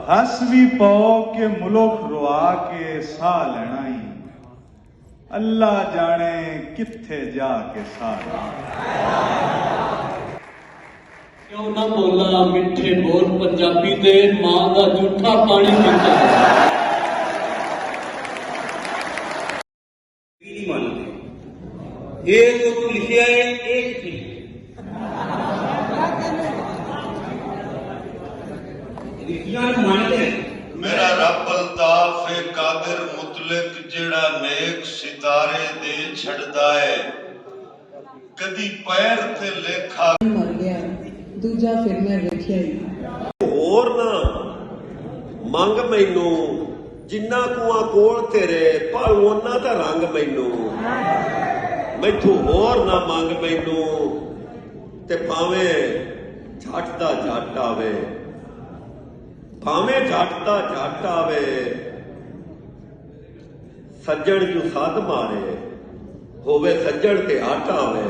हस भी पाओ के मुल्क रुआ के साह लेना ही, अल्लाह जाने किथे जाके साह लेना। क्यों ना बोला मिठे बोल पंजाबी दे, मां का जूठा पानी पीता नहीं मानते। ये जो तू लिखिया है एक थी मेरा रब अल्ताफ है कादिर मुतलक, जेड़ा नेक सितारे दे छड़दा है, कदी पैर ते लेखा मर गया दूजा फिर मैं वेखिया ही। होर ना मंग मैनू जिन्ना कुआं कोल तेरे पर उन्ना दा रंग मैनू, मैथों होर ना मंग मैनू ते भावें झट दा झट आवे, भावें झट दा झट आवे, सज्जण जू सद मारे होवे सज्जण ते हट आवे।